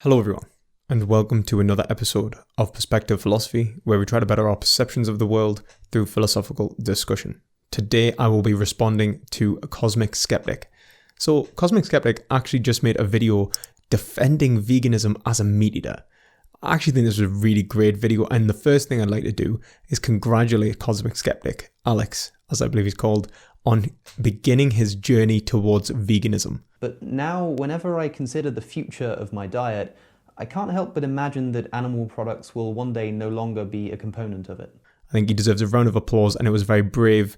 Hello everyone, and welcome to another episode of Perspective Philosophy, where we try to better our perceptions of the world through philosophical discussion. Today I will be responding to a Cosmic Skeptic. So Cosmic Skeptic actually just made a video defending veganism as a meat eater. I actually think this is a really great video, and the first thing I'd like to do is congratulate Cosmic Skeptic, Alex, as I believe he's called, on beginning his journey towards veganism. But now, whenever I consider the future of my diet, I can't help but imagine that animal products will one day no longer be a component of it. I think he deserves a round of applause, and it was a very brave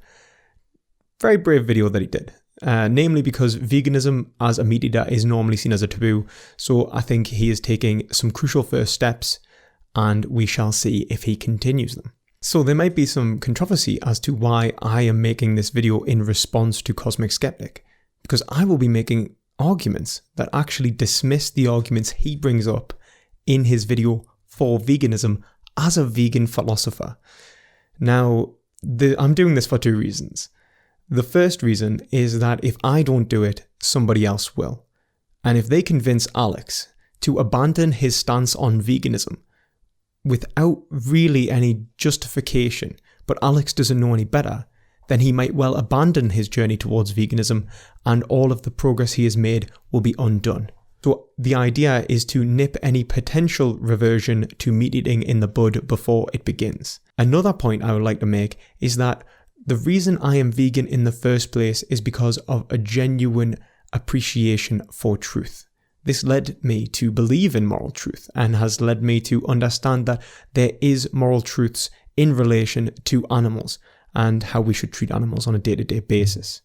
video that he did. Namely because veganism as a meat eater is normally seen as a taboo, so I think he is taking some crucial first steps, and we shall see if he continues them. So there might be some controversy as to why I am making this video in response to Cosmic Skeptic, because I will be making arguments that actually dismiss the arguments he brings up in his video for veganism as a vegan philosopher. Now, I'm doing this for two reasons. The first reason is that if I don't do it, somebody else will. And if they convince Alex to abandon his stance on veganism without really any justification, but Alex doesn't know any better, then he might well abandon his journey towards veganism and all of the progress he has made will be undone. So the idea is to nip any potential reversion to meat eating in the bud before it begins. Another point I would like to make is that the reason I am vegan in the first place is because of a genuine appreciation for truth. This led me to believe in moral truth and has led me to understand that there is moral truths in relation to animals and how we should treat animals on a day-to-day basis.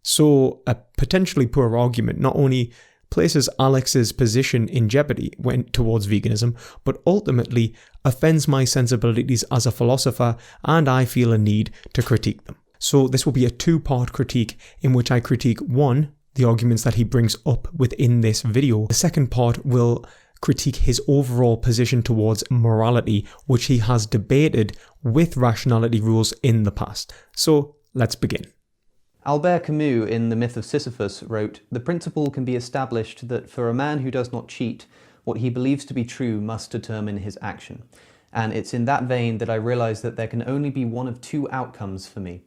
So a potentially poor argument not only places Alex's position in jeopardy when towards veganism, but ultimately offends my sensibilities as a philosopher, and I feel a need to critique them. So this will be a two-part critique in which I critique one, the arguments that he brings up within this video. The second part will critique his overall position towards morality, which he has debated with rationality rules in the past. So let's begin. Albert Camus in The Myth of Sisyphus wrote, "The principle can be established that for a man who does not cheat, what he believes to be true must determine his action." And it's in that vein that I realize that there can only be one of two outcomes for me.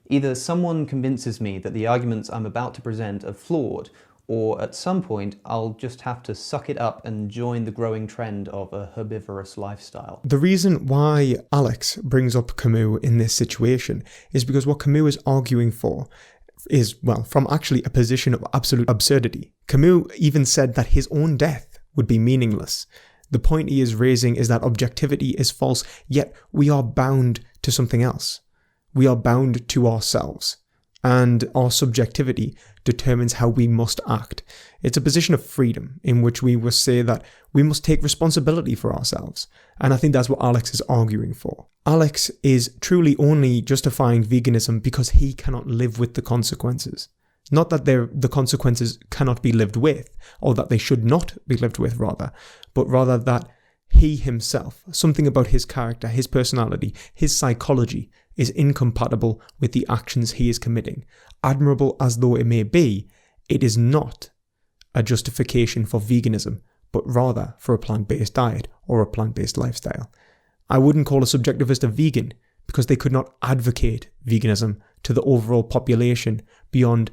Either someone convinces me that the arguments I'm about to present are flawed, or at some point I'll just have to suck it up and join the growing trend of a herbivorous lifestyle. The reason why Alex brings up Camus in this situation is because what Camus is arguing for is, well, from actually a position of absolute absurdity. Camus even said that his own death would be meaningless. The point he is raising is that objectivity is false, yet we are bound to something else. We are bound to ourselves, and our subjectivity determines how we must act. It's a position of freedom in which we will say that we must take responsibility for ourselves, and I think that's what Alex is arguing for. Alex is truly only justifying veganism because he cannot live with the consequences. Not that the consequences cannot be lived with, or that they should not be lived with rather, but rather that he himself, something about his character, his personality, his psychology, is incompatible with the actions he is committing. Admirable as though it may be, it is not a justification for veganism, but rather for a plant-based diet or a plant-based lifestyle. I wouldn't call a subjectivist a vegan because they could not advocate veganism to the overall population beyond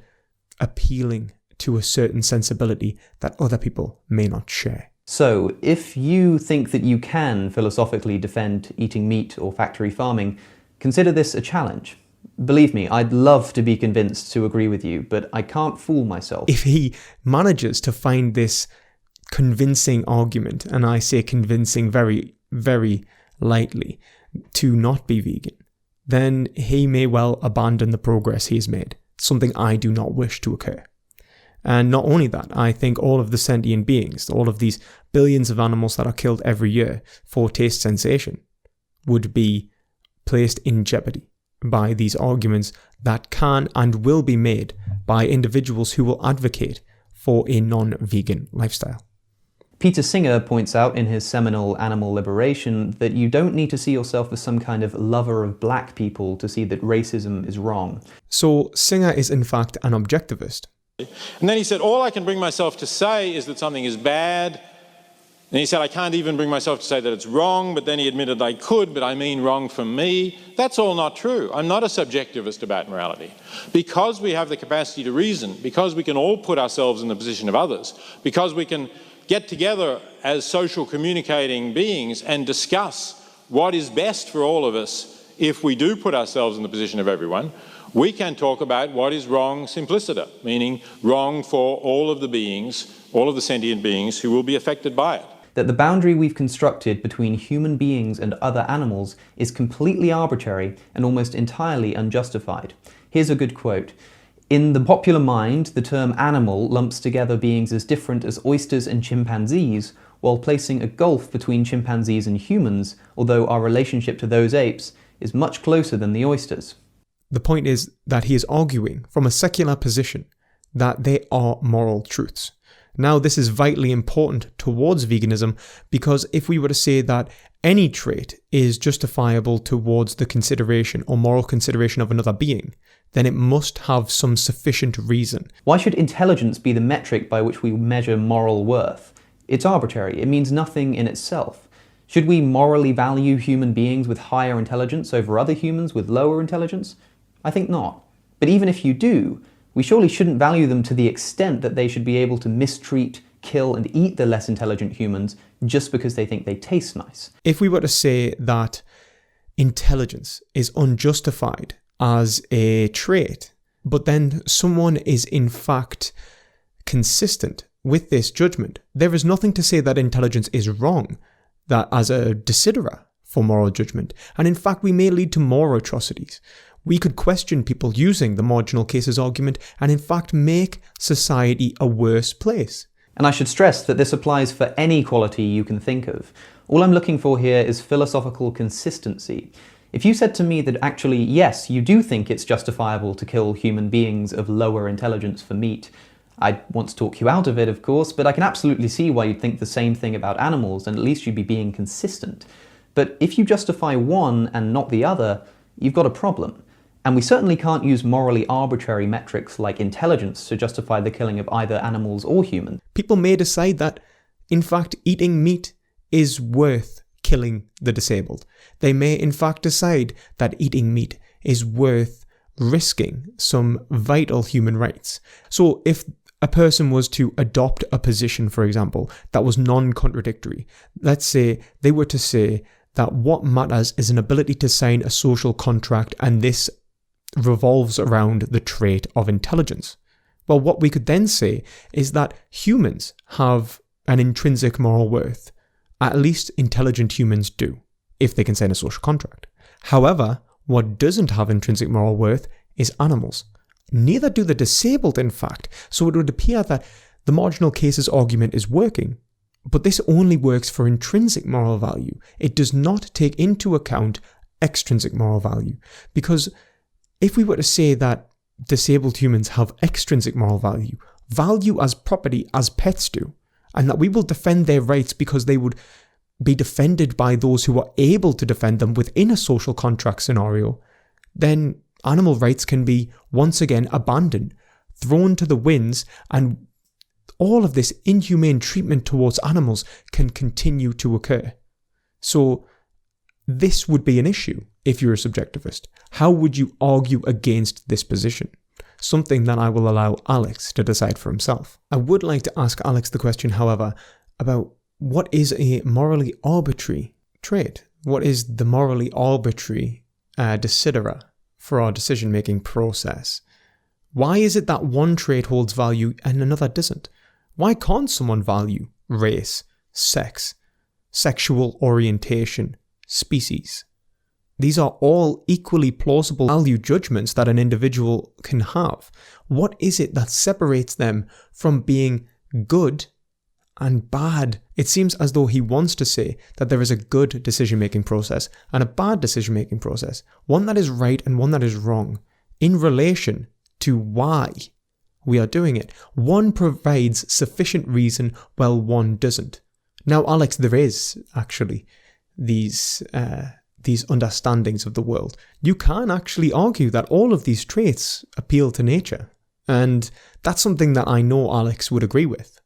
appealing to a certain sensibility that other people may not share. So, if you think that you can philosophically defend eating meat or factory farming, consider this a challenge. Believe me, I'd love to be convinced to agree with you, but I can't fool myself. If he manages to find this convincing argument, and I say convincing very, very lightly, to not be vegan, then he may well abandon the progress he has made, something I do not wish to occur. And not only that, I think all of the sentient beings, all of these billions of animals that are killed every year for taste sensation, would be placed in jeopardy by these arguments that can and will be made by individuals who will advocate for a non-vegan lifestyle. Peter Singer points out in his seminal Animal Liberation that you don't need to see yourself as some kind of lover of black people to see that racism is wrong. So Singer is in fact an objectivist. And then he said, all I can bring myself to say is that something is bad And he said, I can't even bring myself to say that it's wrong, but then he admitted I could, but I mean wrong for me. That's all not true. I'm not a subjectivist about morality. Because we have the capacity to reason, because we can all put ourselves in the position of others, because we can get together as social communicating beings and discuss what is best for all of us if we do put ourselves in the position of everyone, we can talk about what is wrong simpliciter, meaning wrong for all of the beings, all of the sentient beings who will be affected by it. That the boundary we've constructed between human beings and other animals is completely arbitrary and almost entirely unjustified. Here's a good quote. In the popular mind, the term animal lumps together beings as different as oysters and chimpanzees, while placing a gulf between chimpanzees and humans, although our relationship to those apes is much closer than the oysters. The point is that he is arguing from a secular position that they are moral truths. Now, this is vitally important towards veganism, because if we were to say that any trait is justifiable towards the consideration or moral consideration of another being, then it must have some sufficient reason. Why should intelligence be the metric by which we measure moral worth? It's arbitrary. It means nothing in itself. Should we morally value human beings with higher intelligence over other humans with lower intelligence? I think not. But even if you do, we surely shouldn't value them to the extent that they should be able to mistreat, kill, and eat the less intelligent humans just because they think they taste nice. If we were to say that intelligence is unjustified as a trait, but then someone is in fact consistent with this judgment, there is nothing to say that intelligence is wrong, that as a desidera for moral judgment, and in fact we may lead to more atrocities. We could question people using the marginal cases argument and in fact make society a worse place. And I should stress that this applies for any quality you can think of. All I'm looking for here is philosophical consistency. If you said to me that actually, yes, you do think it's justifiable to kill human beings of lower intelligence for meat, I'd want to talk you out of it, of course, but I can absolutely see why you'd think the same thing about animals, and at least you'd be being consistent. But if you justify one and not the other, you've got a problem. And we certainly can't use morally arbitrary metrics like intelligence to justify the killing of either animals or humans. People may decide that, in fact, eating meat is worth killing the disabled. They may, in fact, decide that eating meat is worth risking some vital human rights. So if a person was to adopt a position, for example, that was non-contradictory, let's say they were to say that what matters is an ability to sign a social contract, and this revolves around the trait of intelligence. Well, what we could then say is that humans have an intrinsic moral worth. At least intelligent humans do, if they can sign a social contract. However, what doesn't have intrinsic moral worth is animals. Neither do the disabled, in fact. So it would appear that the marginal cases argument is working, but this only works for intrinsic moral value. It does not take into account extrinsic moral value, because if we were to say that disabled humans have extrinsic moral value, value as property as pets do, and that we will defend their rights because they would be defended by those who are able to defend them within a social contract scenario, then animal rights can be once again abandoned, thrown to the winds, and all of this inhumane treatment towards animals can continue to occur. So this would be an issue if you're a subjectivist. How would you argue against this position? Something that I will allow Alex to decide for himself. I would like to ask Alex the question, however, about what is a morally arbitrary trait? What is the morally arbitrary desidera for our decision-making process? Why is it that one trait holds value and another doesn't? Why can't someone value race, sex, sexual orientation, species? These are all equally plausible value judgments that an individual can have. What is it that separates them from being good and bad? It seems as though he wants to say that there is a good decision-making process and a bad decision-making process, one that is right and one that is wrong, in relation to why we are doing it. One provides sufficient reason while one doesn't. Now, Alex, there is actually these understandings of the world. You can actually argue that all of these traits appeal to nature. And that's something that I know Alex would agree with.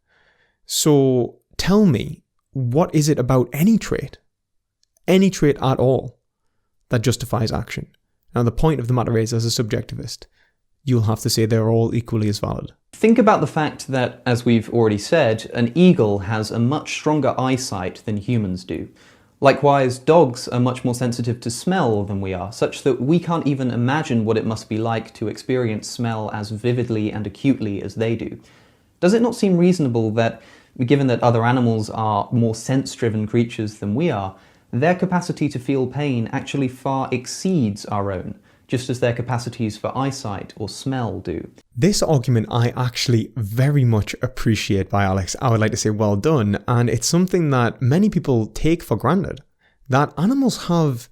So tell me, what is it about any trait at all, that justifies action? Now, the point of the matter is, as a subjectivist, you'll have to say they're all equally as valid. Think about the fact that, as we've already said, an eagle has a much stronger eyesight than humans do. Likewise, dogs are much more sensitive to smell than we are, such that we can't even imagine what it must be like to experience smell as vividly and acutely as they do. Does it not seem reasonable that, given that other animals are more sense-driven creatures than we are, their capacity to feel pain actually far exceeds our own, just as their capacities for eyesight or smell do? This argument I actually very much appreciate by Alex. I would like to say well done, and it's something that many people take for granted, that animals have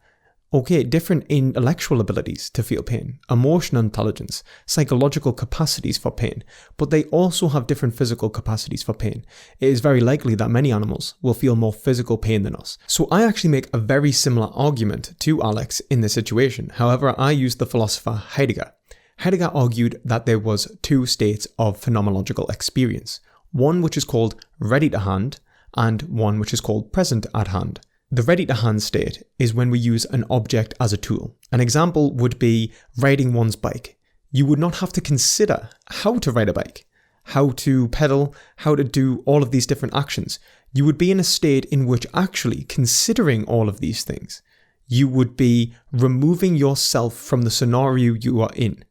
different intellectual abilities to feel pain, emotional intelligence, psychological capacities for pain, but they also have different physical capacities for pain. It is very likely that many animals will feel more physical pain than us. So I actually make a very similar argument to Alex in this situation. However, I use the philosopher Heidegger. Heidegger argued that there was two states of phenomenological experience, one which is called ready to hand and one which is called present at hand. The ready-to-hand state is when we use an object as a tool. An example would be riding one's bike. You would not have to consider how to ride a bike, how to pedal, how to do all of these different actions. You would be in a state in which actually considering all of these things, you would be removing yourself from the scenario you are in.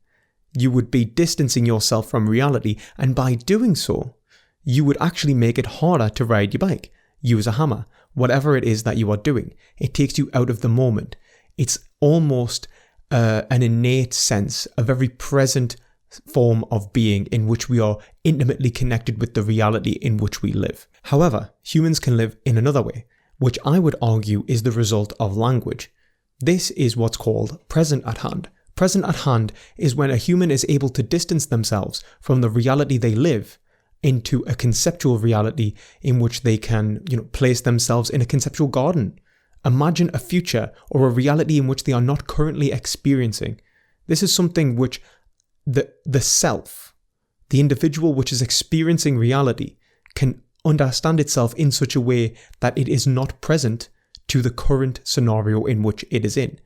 You would be distancing yourself from reality, and by doing so, you would actually make it harder to ride your bike. Use a hammer. Whatever it is that you are doing, it takes you out of the moment. It's almost an innate sense, a very present form of being in which we are intimately connected with the reality in which we live. However, humans can live in another way, which I would argue is the result of language. This is what's called present at hand. Present at hand is when a human is able to distance themselves from the reality they live into a conceptual reality in which they can, place themselves in a conceptual garden. Imagine a future or a reality in which they are not currently experiencing. This is something which the self, the individual which is experiencing reality, can understand itself in such a way that it is not present to the current scenario in which it is in.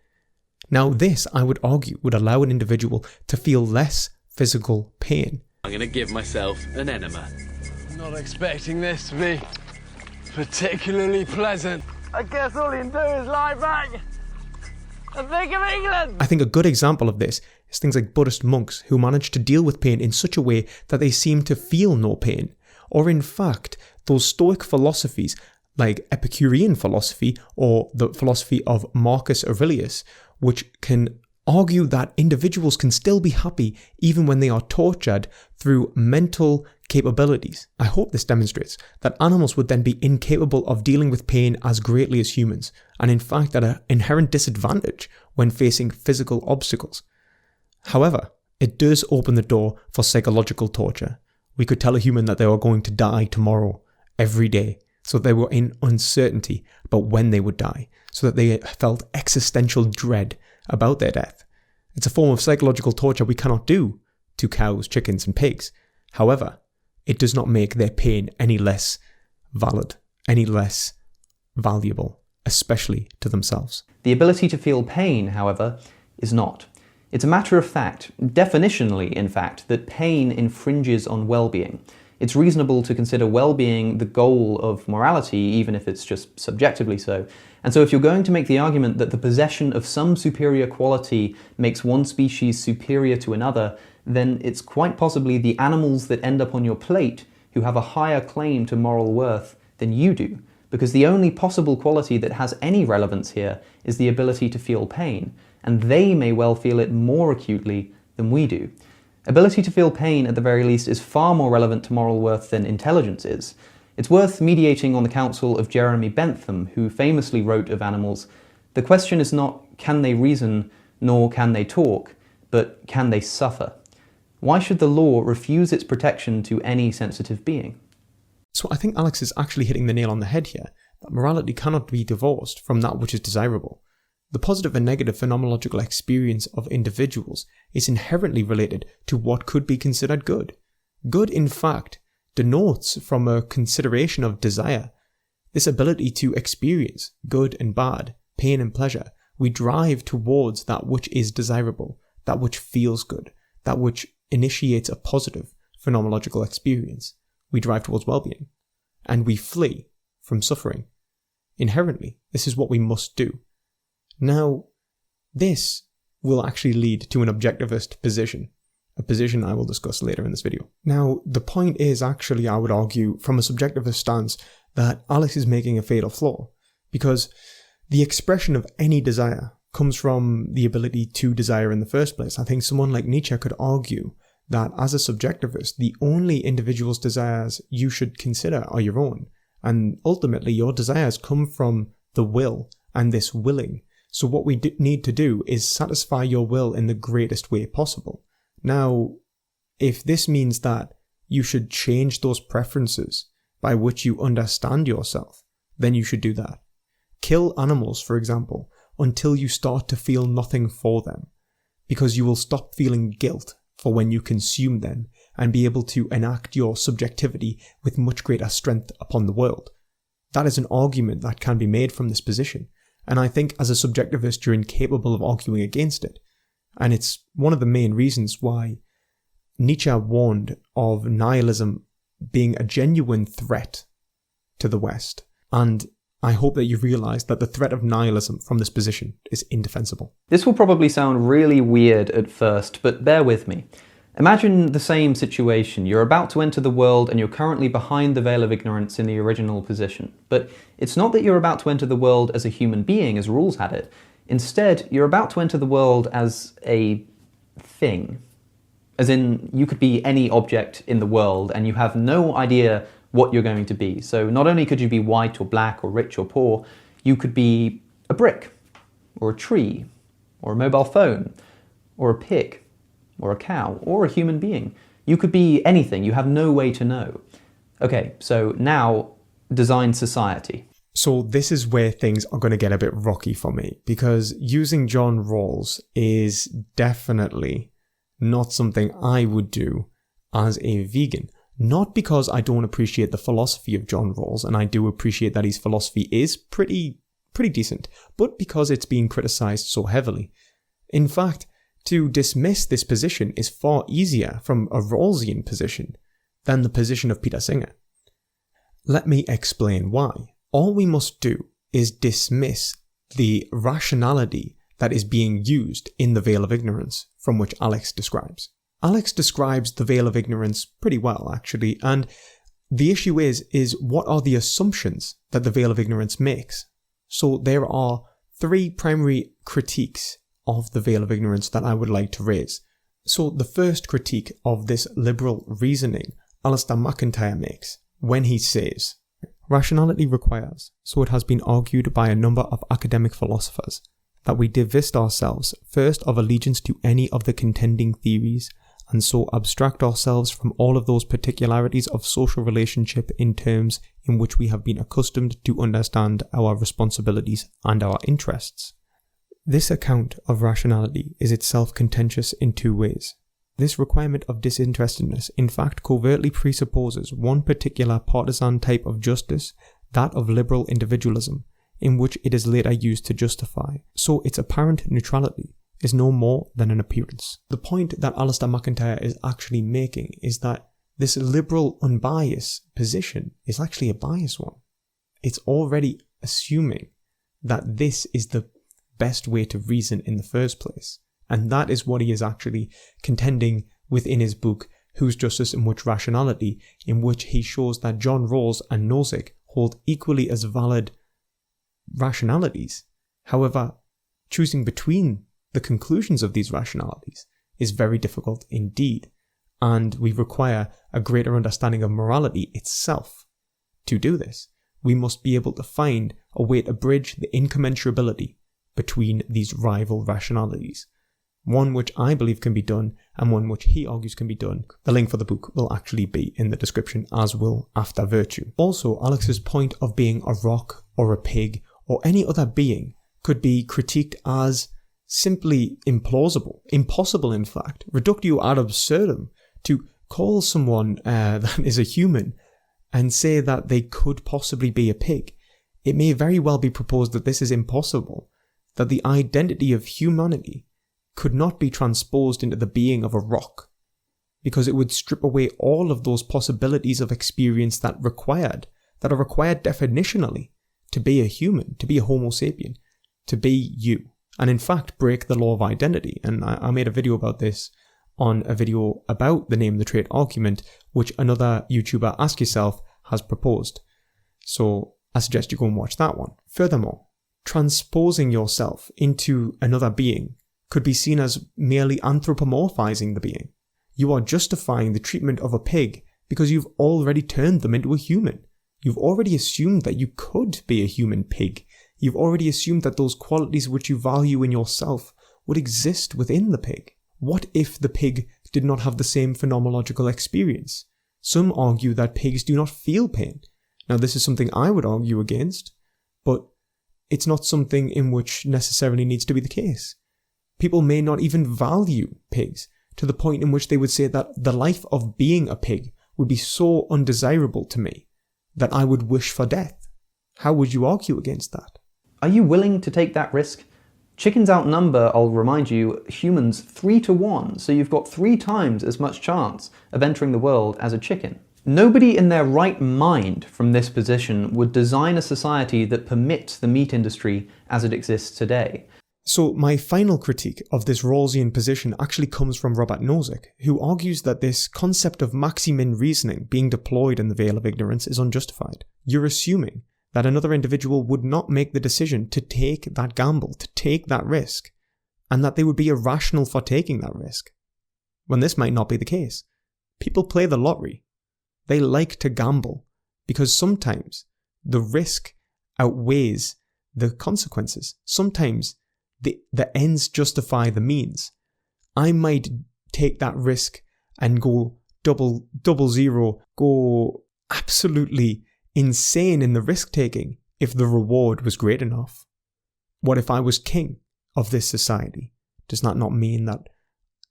Now, this, I would argue, would allow an individual to feel less physical pain. I'm going to give myself an enema. Not expecting this to be particularly pleasant. I guess all you can do is lie back and think of England. I think a good example of this is things like Buddhist monks who manage to deal with pain in such a way that they seem to feel no pain. Or in fact, those Stoic philosophies like Epicurean philosophy or the philosophy of Marcus Aurelius, which can argue that individuals can still be happy even when they are tortured through mental capabilities. I hope this demonstrates that animals would then be incapable of dealing with pain as greatly as humans, and in fact at an inherent disadvantage when facing physical obstacles. However, it does open the door for psychological torture. We could tell a human that they are going to die tomorrow, every day, so they were in uncertainty about when they would die, so that they felt existential dread about their death. It's a form of psychological torture we cannot do to cows, chickens, and pigs. However, it does not make their pain any less valid, any less valuable, especially to themselves. The ability to feel pain, however, is not. It's a matter of fact, definitionally in fact, that pain infringes on well-being. It's reasonable to consider well-being the goal of morality, even if it's just subjectively so. And so if you're going to make the argument that the possession of some superior quality makes one species superior to another, then it's quite possibly the animals that end up on your plate who have a higher claim to moral worth than you do, because the only possible quality that has any relevance here is the ability to feel pain, and they may well feel it more acutely than we do. Ability to feel pain, at the very least, is far more relevant to moral worth than intelligence is. It's worth mediating on the counsel of Jeremy Bentham, who famously wrote of animals, "The question is not, can they reason, nor can they talk, but can they suffer?" Why should the law refuse its protection to any sensitive being? So I think Alex is actually hitting the nail on the head here, that morality cannot be divorced from that which is desirable. The positive and negative phenomenological experience of individuals is inherently related to what could be considered good. Good, in fact, denotes from a consideration of desire. this ability to experience good and bad, pain and pleasure. We drive towards that which is desirable, that which feels good, that which initiates a positive phenomenological experience. We drive towards well-being, and we flee from suffering. Inherently, this is what we must do. Now, this will actually lead to an objectivist position, a position I will discuss later in this video. Now, the point is actually, I would argue, from a subjectivist stance, that Alex is making a fatal flaw, because the expression of any desire comes from the ability to desire in the first place. I think someone like Nietzsche could argue that as a subjectivist, the only individual's desires you should consider are your own, and ultimately your desires come from the will and this willing. So what we need to do is satisfy your will in the greatest way possible. Now, if this means that you should change those preferences by which you understand yourself, then you should do that. Kill animals, for example, until you start to feel nothing for them, because you will stop feeling guilt for when you consume them and be able to enact your subjectivity with much greater strength upon the world. That is an argument that can be made from this position, and I think as a subjectivist you're incapable of arguing against it. And it's one of the main reasons why Nietzsche warned of nihilism being a genuine threat to the West. And I hope that you realise that the threat of nihilism from this position is indefensible. This will probably sound really weird at first, but bear with me. Imagine the same situation. You're about to enter the world and you're currently behind the veil of ignorance in the original position. But it's not that you're about to enter the world as a human being, as Rawls had it. Instead, you're about to enter the world as a thing. As in, you could be any object in the world and you have no idea what you're going to be. So not only could you be white or black or rich or poor, you could be a brick, or a tree, or a mobile phone, or a pig, or a cow, or a human being. You could be anything, you have no way to know. Okay, so now design society. So this is where things are going to get a bit rocky for me, because using John Rawls is definitely not something I would do as a vegan. Not because I don't appreciate the philosophy of John Rawls, and I do appreciate that his philosophy is pretty decent, but because it's being criticised so heavily. In fact, to dismiss this position is far easier from a Rawlsian position than the position of Peter Singer. Let me explain why. All we must do is dismiss the rationality that is being used in the veil of ignorance from which Alex describes. Alex describes the veil of ignorance pretty well, actually, and the issue is what are the assumptions that the veil of ignorance makes? So there are three primary critiques of the veil of ignorance that I would like to raise. So the first critique of this liberal reasoning Alasdair Macintyre makes when he says, "Rationality requires, so it has been argued by a number of academic philosophers, that we divest ourselves first of allegiance to any of the contending theories, and so abstract ourselves from all of those particularities of social relationship in terms in which we have been accustomed to understand our responsibilities and our interests." This account of rationality is itself contentious in two ways. This requirement of disinterestedness in fact covertly presupposes one particular partisan type of justice, that of liberal individualism, in which it is later used to justify, so its apparent neutrality is no more than an appearance. The point that Alasdair Macintyre is actually making is that this liberal unbiased position is actually a biased one. It's already assuming that this is the best way to reason in the first place, and that is what he is actually contending within his book Whose Justice and Which Rationality, in which he shows that John Rawls and Nozick hold equally as valid rationalities. However, choosing between the conclusions of these rationalities is very difficult indeed, and we require a greater understanding of morality itself. To do this, we must be able to find a way to bridge the incommensurability between these rival rationalities, one which I believe can be done and one which he argues can be done. The link for the book will actually be in the description, as will After Virtue. Also, Alex's point of being a rock or a pig or any other being could be critiqued as simply implausible, impossible in fact, reductio ad absurdum, to call someone that is a human and say that they could possibly be a pig it may very well be proposed that this is impossible, that the identity of humanity could not be transposed into the being of a rock, because it would strip away all of those possibilities of experience that are required definitionally to be a human, to be a Homo sapien, to be you, and in fact break the law of identity. And I made a video about this on a video about the name the trait argument, which another YouTuber, Ask Yourself, has proposed. So I suggest you go and watch that one. Furthermore, transposing yourself into another being could be seen as merely anthropomorphizing the being. You are justifying the treatment of a pig because you've already turned them into a human. You've already assumed that you could be a human pig. You've already assumed that those qualities which you value in yourself would exist within the pig. What if the pig did not have the same phenomenological experience? Some argue that pigs do not feel pain. Now, this is something I would argue against, but it's not something in which necessarily needs to be the case. People may not even value pigs to the point in which they would say that the life of being a pig would be so undesirable to me that I would wish for death. How would you argue against that? Are you willing to take that risk? Chickens outnumber, I'll remind you, humans 3-1, so you've got 3 times as much chance of entering the world as a chicken. Nobody in their right mind from this position would design a society that permits the meat industry as it exists today. So my final critique of this Rawlsian position actually comes from Robert Nozick, who argues that this concept of maximin reasoning being deployed in the veil of ignorance is unjustified. You're assuming that another individual would not make the decision to take that gamble, to take that risk, and that they would be irrational for taking that risk, when this might not be the case. People play the lottery. They like to gamble because sometimes the risk outweighs the consequences. Sometimes the ends justify the means. I might take that risk and go double zero, go absolutely insane in the risk taking if the reward was great enough. What if I was king of this society? Does that not mean that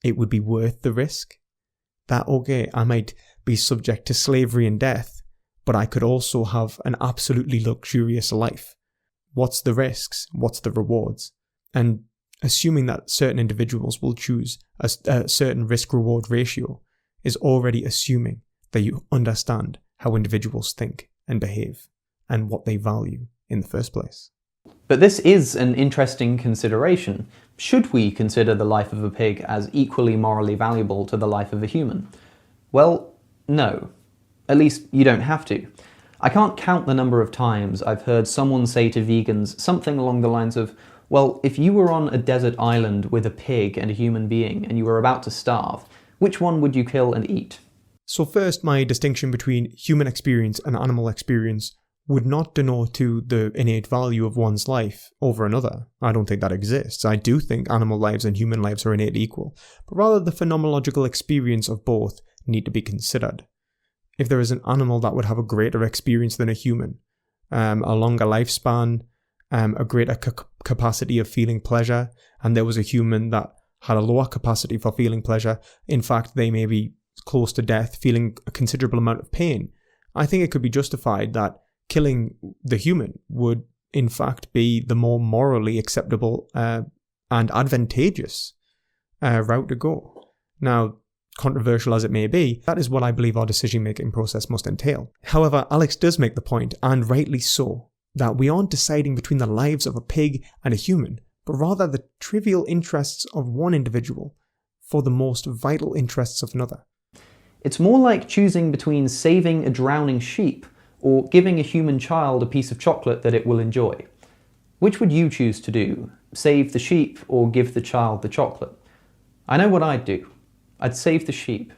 it would be worth the risk? That, okay, I might be subject to slavery and death, but I could also have an absolutely luxurious life. What's the risks? What's the rewards? And assuming that certain individuals will choose a certain risk-reward ratio is already assuming that you understand how individuals think and behave and what they value in the first place. But this is an interesting consideration. Should we consider the life of a pig as equally morally valuable to the life of a human? Well, no. At least you don't have to. I can't count the number of times I've heard someone say to vegans something along the lines of, well, if you were on a desert island with a pig and a human being and you were about to starve, which one would you kill and eat? So first, my distinction between human experience and animal experience would not denote to the innate value of one's life over another. I don't think that exists. I do think animal lives and human lives are innately equal, but rather the phenomenological experience of both need to be considered. If there is an animal that would have a greater experience than a human, a longer lifespan, a greater capacity of feeling pleasure, and there was a human that had a lower capacity for feeling pleasure, in fact they may be close to death, feeling a considerable amount of pain, I think it could be justified that killing the human would in fact be the more morally acceptable and advantageous route to go. Now, controversial as it may be, that is what I believe our decision-making process must entail. However, Alex does make the point, and rightly so, that we aren't deciding between the lives of a pig and a human, but rather the trivial interests of one individual for the most vital interests of another. It's more like choosing between saving a drowning sheep or giving a human child a piece of chocolate that it will enjoy. Which would you choose to do? Save the sheep or give the child the chocolate? I know what I'd do. I'd save the sheep.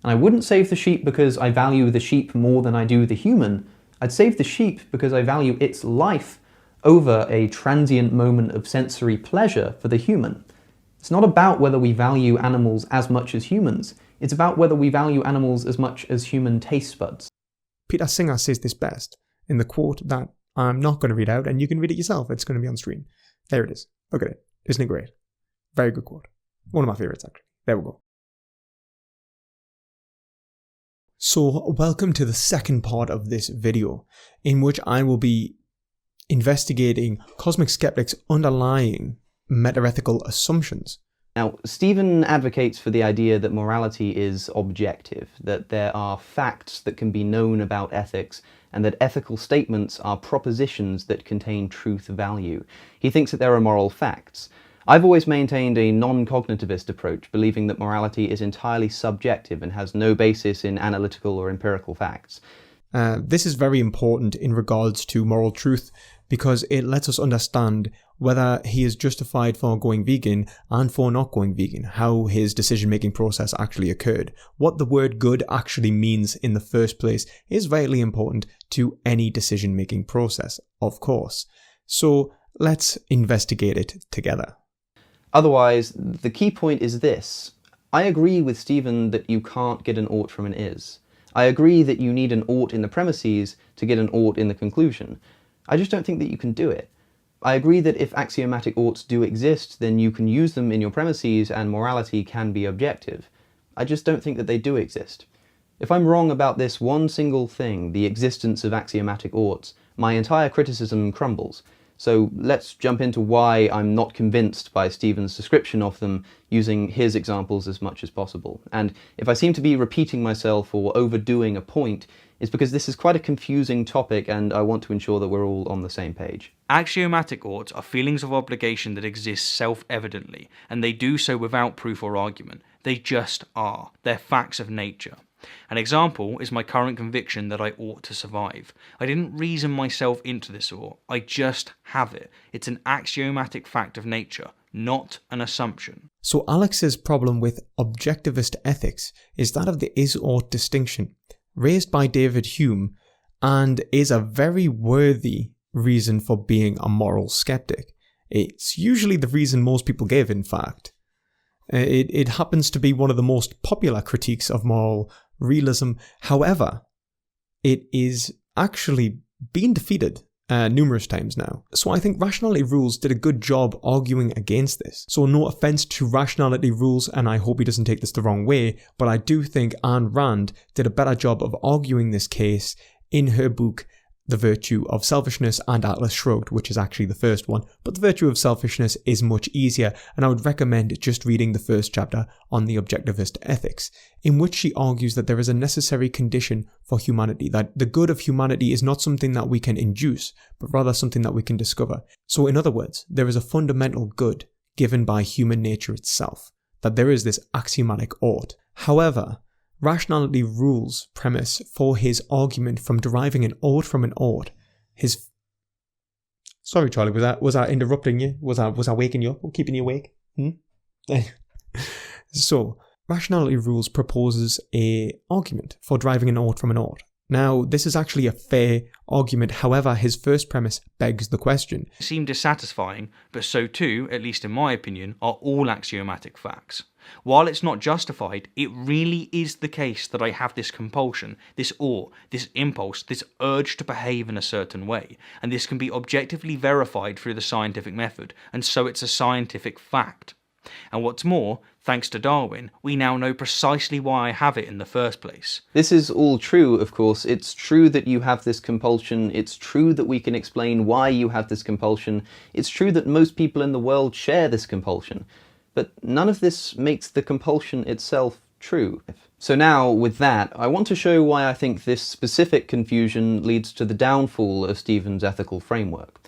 And I wouldn't save the sheep because I value the sheep more than I do the human. I'd save the sheep because I value its life over a transient moment of sensory pleasure for the human. It's not about whether we value animals as much as humans. It's about whether we value animals as much as human taste buds. Peter Singer says this best in the quote that I'm not going to read out, and you can read it yourself. It's going to be on screen. There it is. Look at it. Isn't it great? Very good quote. One of my favourites, actually. There we go. So, welcome to the second part of this video, in which I will be investigating cosmic skeptics' underlying meta-ethical assumptions. Now, Stephen advocates for the idea that morality is objective, that there are facts that can be known about ethics, and that ethical statements are propositions that contain truth value. He thinks that there are moral facts. I've always maintained a non-cognitivist approach, believing that morality is entirely subjective and has no basis in analytical or empirical facts. This is very important in regards to moral truth because it lets us understand whether he is justified for going vegan and for not going vegan, how his decision-making process actually occurred. What the word good actually means in the first place is vitally important to any decision-making process, of course. So let's investigate it together. Otherwise, the key point is this. I agree with Stephen that you can't get an ought from an is. I agree that you need an ought in the premises to get an ought in the conclusion. I just don't think that you can do it. I agree that if axiomatic oughts do exist, then you can use them in your premises and morality can be objective. I just don't think that they do exist. If I'm wrong about this one single thing, the existence of axiomatic oughts, my entire criticism crumbles. So let's jump into why I'm not convinced by Stephen's description of them, using his examples as much as possible. And if I seem to be repeating myself or overdoing a point, it's because this is quite a confusing topic and I want to ensure that we're all on the same page. Axiomatic oughts are feelings of obligation that exist self-evidently, and they do so without proof or argument. They just are. They're facts of nature. An example is my current conviction that I ought to survive. I didn't reason myself into this ought, I just have it. It's an axiomatic fact of nature, not an assumption. So Alex's problem with objectivist ethics is that of the is-ought distinction, raised by David Hume, and is a very worthy reason for being a moral skeptic. It's usually the reason most people give, in fact. It happens to be one of the most popular critiques of moral realism. However, it is actually been defeated numerous times now. So I think Rationality Rules did a good job arguing against this. So no offense to Rationality Rules, and I hope he doesn't take this the wrong way, but I do think Ayn Rand did a better job of arguing this case in her book The Virtue of Selfishness and Atlas Shrugged, which is actually the first one, but The Virtue of Selfishness is much easier, and I would recommend just reading the first chapter on the objectivist ethics, in which she argues that there is a necessary condition for humanity, that the good of humanity is not something that we can induce, but rather something that we can discover. So in other words, there is a fundamental good given by human nature itself, that there is this axiomatic ought. However, Rationality Rules' premise for his argument from deriving an ought from an ought, Sorry, Charlie, was I interrupting you? Was I waking you up or keeping you awake? So, Rationality Rules proposes an argument for deriving an ought from an ought. Now, this is actually a fair argument, however, his first premise begs the question. It seemed dissatisfying, but so too, at least in my opinion, are all axiomatic facts. While it's not justified, it really is the case that I have this compulsion, this ought, this impulse, this urge to behave in a certain way, and this can be objectively verified through the scientific method, and so it's a scientific fact. And what's more, thanks to Darwin, we now know precisely why I have it in the first place. This is all true, of course. It's true that you have this compulsion. It's true that we can explain why you have this compulsion. It's true that most people in the world share this compulsion. But none of this makes the compulsion itself true. So now, with that, I want to show why I think this specific confusion leads to the downfall of Stephen's ethical framework.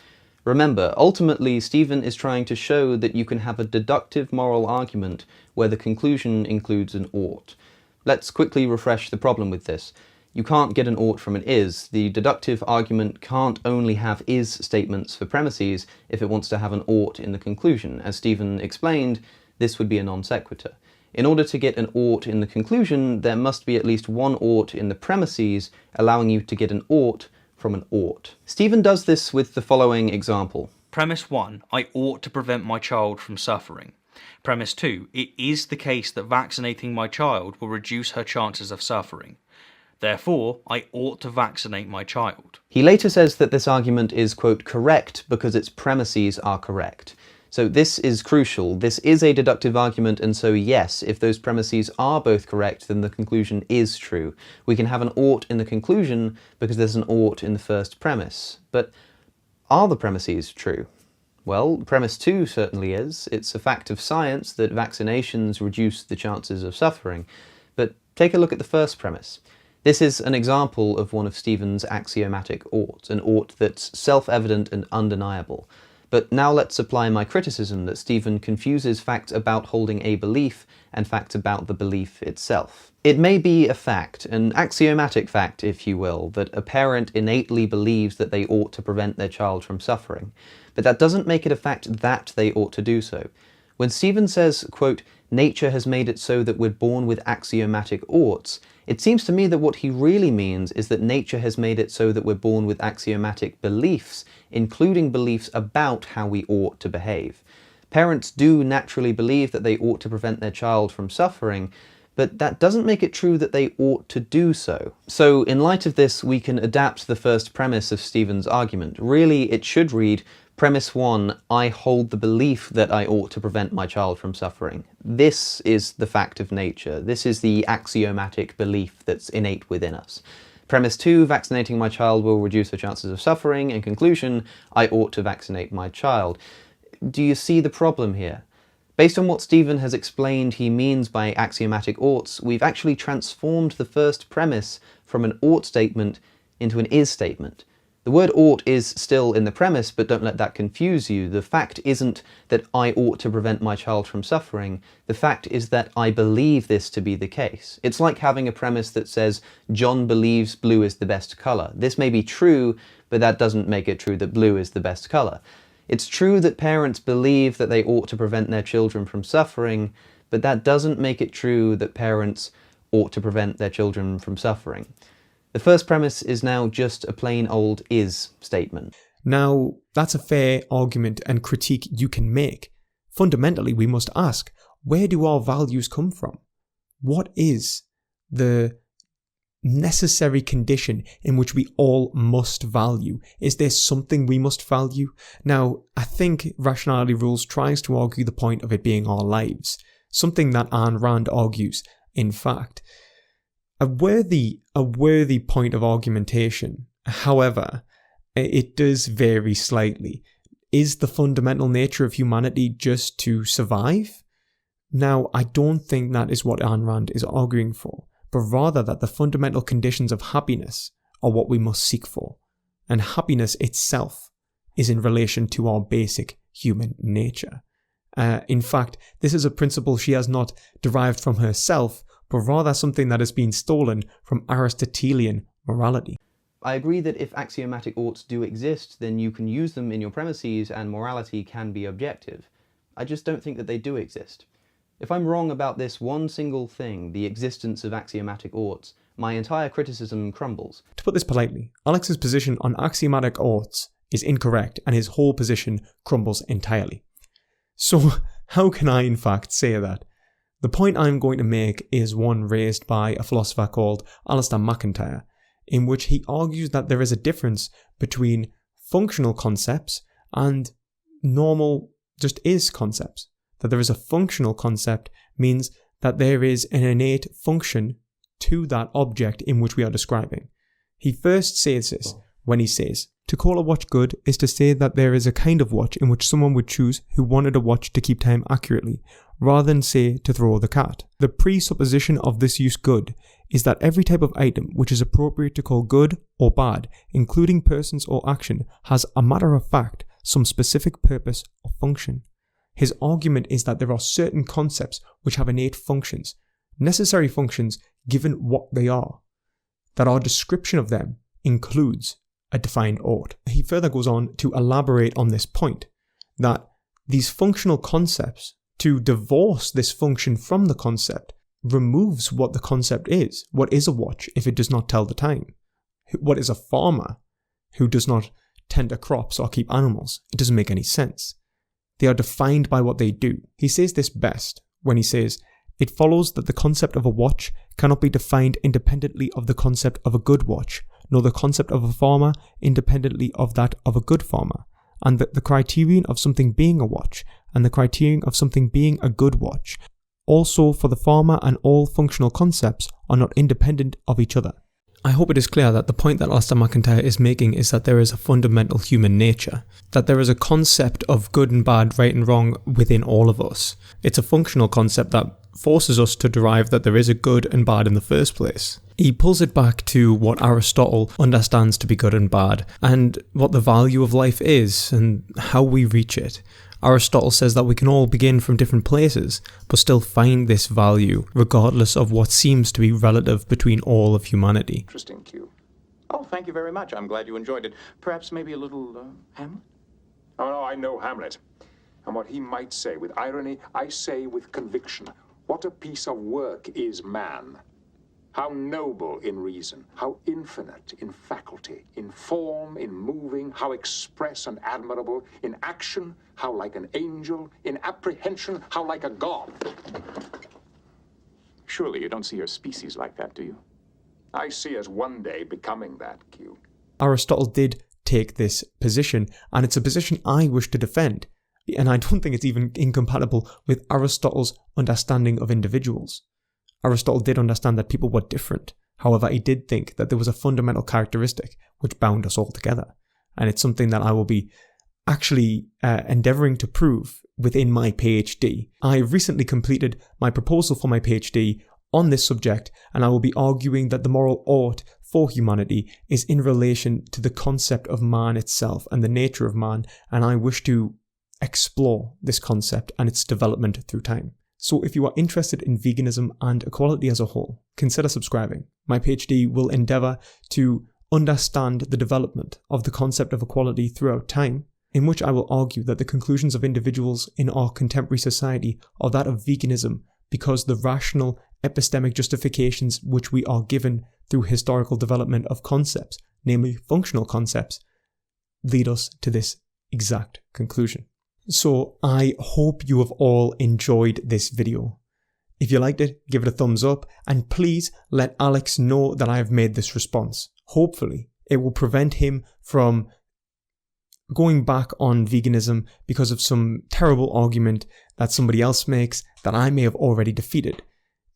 Remember, ultimately, Stephen is trying to show that you can have a deductive moral argument where the conclusion includes an ought. Let's quickly refresh the problem with this. You can't get an ought from an is. The deductive argument can't only have is statements for premises if it wants to have an ought in the conclusion. As Stephen explained, this would be a non sequitur. In order to get an ought in the conclusion, there must be at least one ought in the premises, allowing you to get an ought from an ought. Stephen does this with the following example. Premise 1, I ought to prevent my child from suffering. Premise 2, it is the case that vaccinating my child will reduce her chances of suffering. Therefore, I ought to vaccinate my child. He later says that this argument is, quote, correct because its premises are correct. So this is crucial. This is a deductive argument, and so yes, if those premises are both correct, then the conclusion is true. We can have an ought in the conclusion because there's an ought in the first premise. But Are the premises true? Well, premise 2 certainly is. It's a fact of science that vaccinations reduce the chances of suffering. But take a look at the first premise. This is an example of one of Stephen's axiomatic oughts, an ought that's self-evident and undeniable. But now let's apply my criticism that Stephen confuses facts about holding a belief and facts about the belief itself. It may be a fact, an axiomatic fact if you will, that a parent innately believes that they ought to prevent their child from suffering, but that doesn't make it a fact that they ought to do so. When Stephen says, quote, nature has made it so that we're born with axiomatic oughts, it seems to me that what he really means is that nature has made it so that we're born with axiomatic beliefs, including beliefs about how we ought to behave. Parents do naturally believe that they ought to prevent their child from suffering, but that doesn't make it true that they ought to do so. So in light of this, we can adapt the first premise of Stephen's argument. Really, it should read, Premise 1, I hold the belief that I ought to prevent my child from suffering. This is the fact of nature. This is the axiomatic belief that's innate within us. Premise 2, vaccinating my child will reduce the chances of suffering. In conclusion, I ought to vaccinate my child. Do you see the problem here? Based on what Stephen has explained he means by axiomatic oughts, we've actually transformed the first premise from an ought statement into an is statement. The word ought is still in the premise, but don't let that confuse you. The fact isn't that I ought to prevent my child from suffering. The fact is that I believe this to be the case. It's like having a premise that says, John believes blue is the best colour. This may be true, but that doesn't make it true that blue is the best colour. It's true that parents believe that they ought to prevent their children from suffering, but that doesn't make it true that parents ought to prevent their children from suffering. The first premise is now just a plain old is statement. Now, that's a fair argument and critique you can make. Fundamentally, we must ask, where do our values come from? What is the necessary condition in which we all must value? Is there something we must value? Now, I think Rationality Rules tries to argue the point of it being our lives, something that Ayn Rand argues, in fact. A worthy point of argumentation. However, it does vary slightly. Is the fundamental nature of humanity just to survive? Now, I don't think that is what Ayn Rand is arguing for, but rather that the fundamental conditions of happiness are what we must seek for, and happiness itself is in relation to our basic human nature. In fact, this is a principle she has not derived from herself, but rather something that has been stolen from Aristotelian morality. I agree that if axiomatic oughts do exist, then you can use them in your premises and morality can be objective. I just don't think that they do exist. If I'm wrong about this one single thing, the existence of axiomatic oughts, my entire criticism crumbles. To put this politely, Alex's position on axiomatic oughts is incorrect and his whole position crumbles entirely. So how can I in fact say that? The point I'm going to make is one raised by a philosopher called Alasdair Macintyre, in which he argues that there is a difference between functional concepts and normal just is concepts. That there is a functional concept means that there is an innate function to that object in which we are describing. He first says this when he says, to call a watch good is to say that there is a kind of watch in which someone would choose who wanted a watch to keep time accurately, rather than say to throw the cat. The presupposition of this use good is that every type of item which is appropriate to call good or bad, including persons or action, has a matter of fact some specific purpose or function. His argument is that there are certain concepts which have innate functions, necessary functions given what they are, that our description of them includes a defined ought. He further goes on to elaborate on this point, that these functional concepts, to divorce this function from the concept, removes what the concept is. What is a watch if it does not tell the time? What is a farmer who does not tend to crops or keep animals? It doesn't make any sense. They are defined by what they do. He says this best when he says, it follows that the concept of a watch cannot be defined independently of the concept of a good watch, nor the concept of a farmer independently of that of a good farmer, and that the criterion of something being a watch and the criterion of something being a good watch, also for the farmer and all functional concepts, are not independent of each other. I hope it is clear that the point that Alasdair Macintyre is making is that there is a fundamental human nature, that there is a concept of good and bad, right and wrong within all of us. It's a functional concept that forces us to derive that there is a good and bad in the first place. He pulls it back to what Aristotle understands to be good and bad, and what the value of life is, and how we reach it. Aristotle says that we can all begin from different places, but still find this value, regardless of what seems to be relative between all of humanity. Interesting, Q. Oh, thank you very much. I'm glad you enjoyed it. Perhaps maybe a little, Hamlet? Oh, no, I know Hamlet. And what he might say with irony, I say with conviction. What a piece of work is man. How noble in reason, how infinite in faculty, in form, in moving, how express and admirable, in action, how like an angel, in apprehension, how like a god. Surely you don't see your species like that, do you? I see us one day becoming that, Q. Aristotle did take this position, and it's a position I wish to defend. And I don't think it's even incompatible with Aristotle's understanding of individuals. Aristotle did understand that people were different. However, he did think that there was a fundamental characteristic which bound us all together. And it's something that I will be actually endeavouring to prove within my PhD. I recently completed my proposal for my PhD on this subject, and I will be arguing that the moral ought for humanity is in relation to the concept of man itself and the nature of man, and I wish to explore this concept and its development through time. So if you are interested in veganism and equality as a whole, consider subscribing. My PhD will endeavour to understand the development of the concept of equality throughout time, in which I will argue that the conclusions of individuals in our contemporary society are that of veganism because the rational epistemic justifications which we are given through historical development of concepts, namely functional concepts, lead us to this exact conclusion. So I hope you have all enjoyed this video. If you liked it, give it a thumbs up, and please let Alex know that I have made this response. Hopefully, it will prevent him from going back on veganism because of some terrible argument that somebody else makes that I may have already defeated.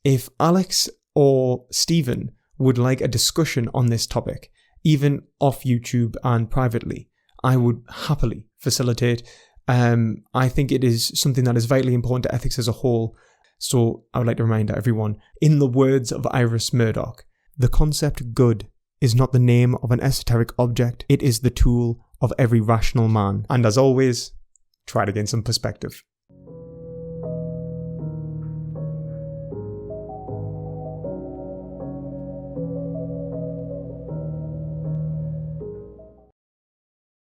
If Alex or Stephen would like a discussion on this topic, even off YouTube and privately, I would happily facilitate. I think it is something that is vitally important to ethics as a whole. So I would like to remind everyone, in the words of Iris Murdoch, the concept good is not the name of an esoteric object, it is the tool of every rational man. And as always, try to gain some perspective.